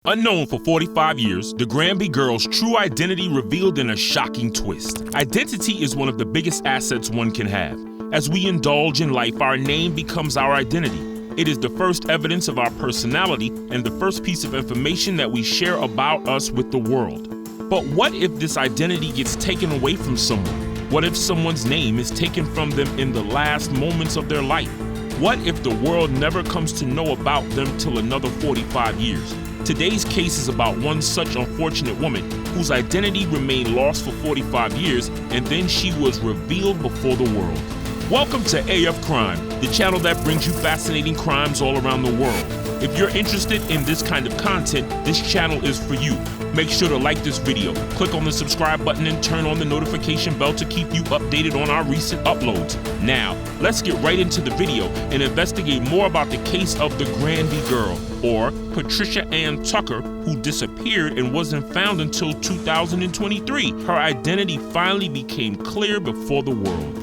Unknown for 45 years, the Granby Girl's true identity revealed in a shocking twist. Identity is one of the biggest assets one can have. As we indulge in life, our name becomes our identity. It is the first evidence of our personality and the first piece of information that we share about us with the world. But what if this identity gets taken away from someone? What if someone's name is taken from them in the last moments of their life? What if the world never comes to know about them till another 45 years? Today's case is about one such unfortunate woman whose identity remained lost for 45 years and then she was revealed before the world. Welcome to AF Crime, the channel that brings you fascinating crimes all around the world. If you're interested in this kind of content, this channel is for you. Make sure to like this video, click on the subscribe button and turn on the notification bell to keep you updated on our recent uploads. Now, let's get right into the video and investigate more about the case of the Granby Girl, or Patricia Ann Tucker, who disappeared and wasn't found until 2023. Her identity finally became clear before the world.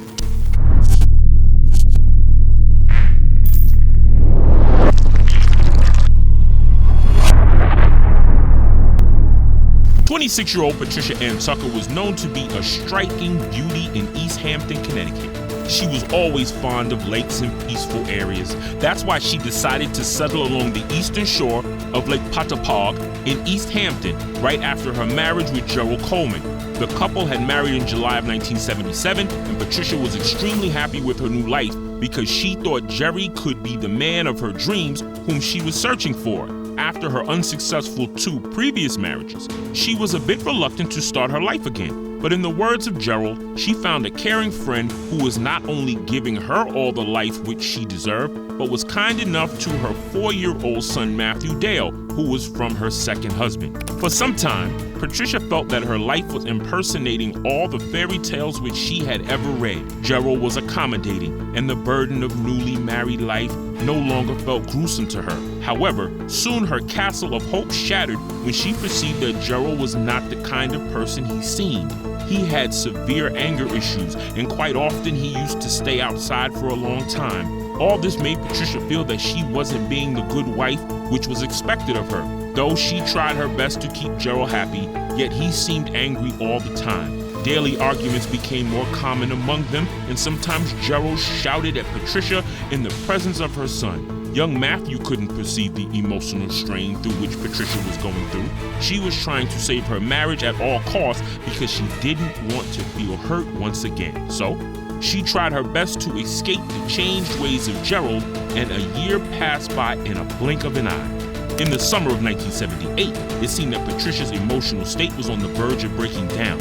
26-year-old Patricia Ann Tucker was known to be a striking beauty in East Hampton, Connecticut. She was always fond of lakes and peaceful areas. That's why she decided to settle along the eastern shore of Lake Patapog in East Hampton right after her marriage with Gerald Coleman. The couple had married in July of 1977, and Patricia was extremely happy with her new life because she thought Jerry could be the man of her dreams whom she was searching for. After her unsuccessful 2 previous marriages, she was a bit reluctant to start her life again. But in the words of Gerald, she found a caring friend who was not only giving her all the life which she deserved, but was kind enough to her 4-year-old son Matthew Dale, who was from her second husband. For some time, Patricia felt that her life was impersonating all the fairy tales which she had ever read. Gerald was accommodating, and the burden of newly married life no longer felt gruesome to her. However, soon her castle of hope shattered when she perceived that Gerald was not the kind of person he seemed. He had severe anger issues, and quite often he used to stay outside for a long time. All this made Patricia feel that she wasn't being the good wife which was expected of her. Though she tried her best to keep Gerald happy, yet he seemed angry all the time. Daily arguments became more common among them, and sometimes Gerald shouted at Patricia in the presence of her son. Young Matthew couldn't perceive the emotional strain through which Patricia was going through. She was trying to save her marriage at all costs because she didn't want to feel hurt once again. So, she tried her best to escape the changed ways of Gerald, and a year passed by in a blink of an eye. In the summer of 1978, it seemed that Patricia's emotional state was on the verge of breaking down.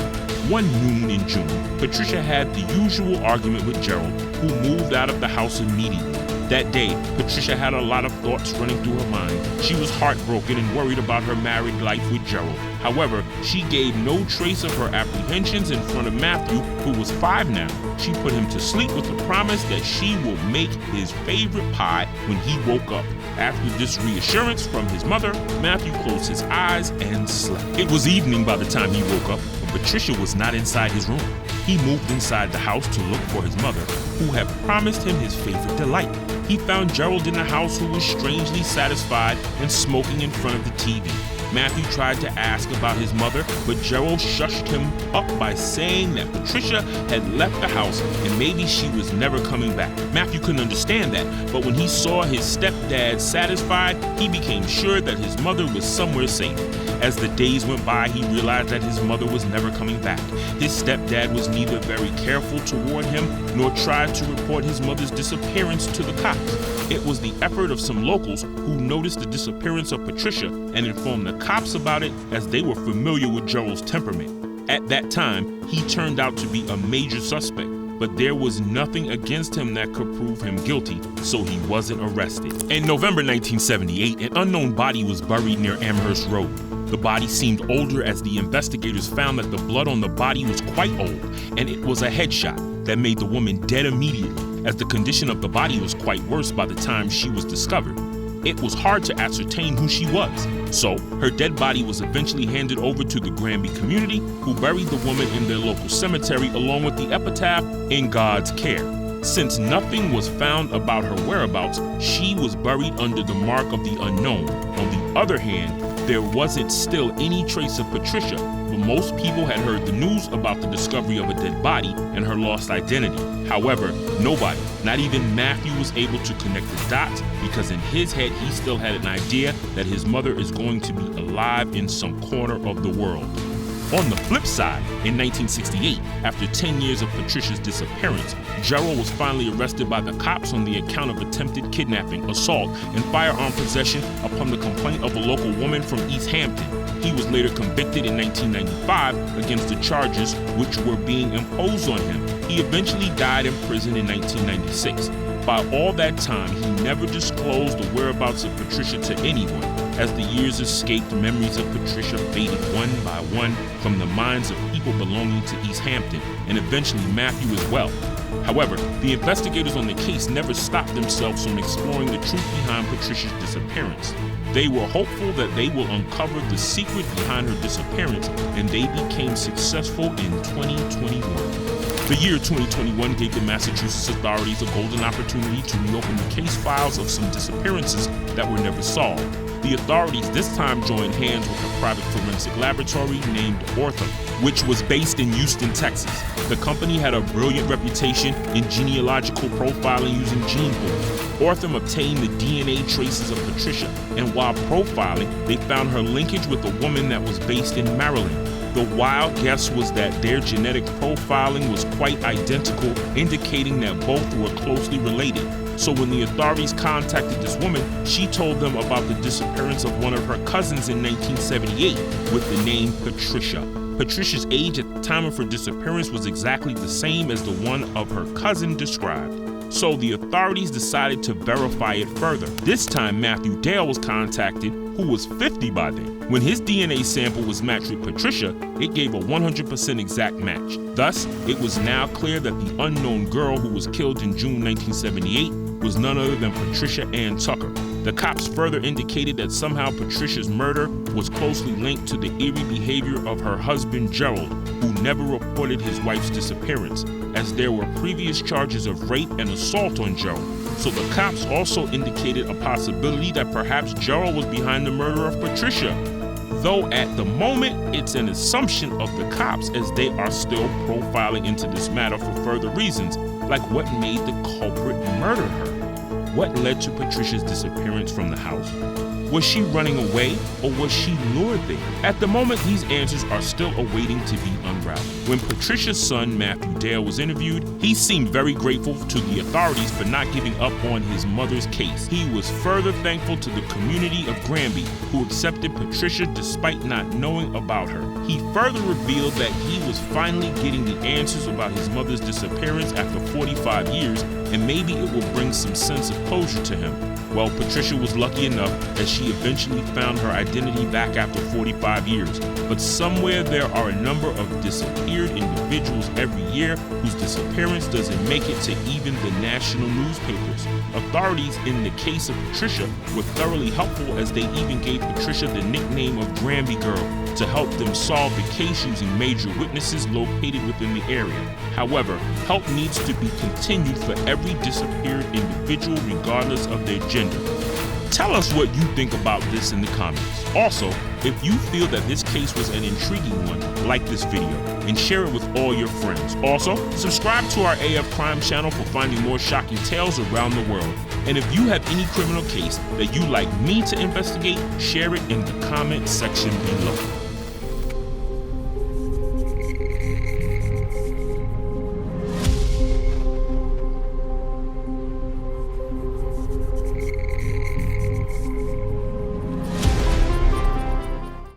One noon in June, Patricia had the usual argument with Gerald, who moved out of the house immediately. That day, Patricia had a lot of thoughts running through her mind. She was heartbroken and worried about her married life with Gerald. However, she gave no trace of her apprehensions in front of Matthew, who was 5 now. She put him to sleep with the promise that she will make his favorite pie when he woke up. After this reassurance from his mother, Matthew closed his eyes and slept. It was evening by the time he woke up, but Patricia was not inside his room. He moved inside the house to look for his mother, who had promised him his favorite delight. He found Gerald in the house, who was strangely satisfied and smoking in front of the TV. Matthew tried to ask about his mother, but Gerald shushed him up by saying that Patricia had left the house and maybe she was never coming back. Matthew couldn't understand that, but when he saw his stepdad satisfied, he became sure that his mother was somewhere safe. As the days went by, he realized that his mother was never coming back. His stepdad was neither very careful to warn him nor tried to report his mother's disappearance to the cops. It was the effort of some locals who noticed the disappearance of Patricia and informed the cops about it, as they were familiar with Gerald's temperament. At that time, he turned out to be a major suspect, but there was nothing against him that could prove him guilty, so he wasn't arrested. In November 1978, an unknown body was buried near Amherst Road. The body seemed older as the investigators found that the blood on the body was quite old, and it was a headshot that made the woman dead immediately, as the condition of the body was quite worse by the time she was discovered. It was hard to ascertain who she was, so her dead body was eventually handed over to the Granby community, who buried the woman in their local cemetery along with the epitaph, "In God's Care." Since nothing was found about her whereabouts, she was buried under the mark of the unknown. On the other hand, there wasn't still any trace of Patricia, but most people had heard the news about the discovery of a dead body and her lost identity. However, nobody, not even Matthew, was able to connect the dots because in his head he still had an idea that his mother is going to be alive in some corner of the world. On the flip side, in 1968, after 10 years of Patricia's disappearance, Gerald was finally arrested by the cops on the account of attempted kidnapping, assault, and firearm possession upon the complaint of a local woman from East Hampton. He was later convicted in 1995 against the charges which were being imposed on him. He eventually died in prison in 1996. By all that time, he never disclosed the whereabouts of Patricia to anyone. As the years escaped, memories of Patricia faded one by one from the minds of people belonging to East Hampton, and eventually Matthew as well. However, the investigators on the case never stopped themselves from exploring the truth behind Patricia's disappearance. They were hopeful that they will uncover the secret behind her disappearance, and they became successful in 2021. The year 2021 gave the Massachusetts authorities a golden opportunity to reopen the case files of some disappearances that were never solved. The authorities this time joined hands with a private forensic laboratory named Ortham, which was based in Houston, Texas. The company had a brilliant reputation in genealogical profiling using gene pools. Ortham obtained the DNA traces of Patricia, and while profiling, they found her linkage with a woman that was based in Maryland. The wild guess was that their genetic profiling was quite identical, indicating that both were closely related. So when the authorities contacted this woman, she told them about the disappearance of one of her cousins in 1978 with the name Patricia. Patricia's age at the time of her disappearance was exactly the same as the one of her cousin described. So the authorities decided to verify it further. This time Matthew Dale was contacted, who was 50 by then. When his DNA sample was matched with Patricia, it gave a 100% exact match. Thus, it was now clear that the unknown girl who was killed in June 1978 was none other than Patricia Ann Tucker. The cops further indicated that somehow Patricia's murder was closely linked to the eerie behavior of her husband Gerald, who never reported his wife's disappearance, as there were previous charges of rape and assault on Gerald. So the cops also indicated a possibility that perhaps Gerald was behind the murder of Patricia. Though at the moment, it's an assumption of the cops as they are still profiling into this matter for further reasons, like what made the culprit murder her? What led to Patricia's disappearance from the house? Was she running away, or was she lured there? At the moment, these answers are still awaiting to be unraveled. When Patricia's son, Matthew Dale, was interviewed, he seemed very grateful to the authorities for not giving up on his mother's case. He was further thankful to the community of Granby, who accepted Patricia despite not knowing about her. He further revealed that he was finally getting the answers about his mother's disappearance after 45 years, and maybe it will bring some sense of closure to him. Well, Patricia was lucky enough that she eventually found her identity back after 45 years. But somewhere there are a number of disappeared individuals every year whose disappearance doesn't make it to even the national newspapers. Authorities in the case of Patricia were thoroughly helpful, as they even gave Patricia the nickname of Granby Girl to help them solve the case using major witnesses located within the area. However, help needs to be continued for every disappeared individual regardless of their gender. Tell us what you think about this in the comments. Also, if you feel that this case was an intriguing one, like this video and share it with all your friends. Also, subscribe to our AF Crime channel for finding more shocking tales around the world. And if you have any criminal case that you'd like me to investigate, share it in the comment section below.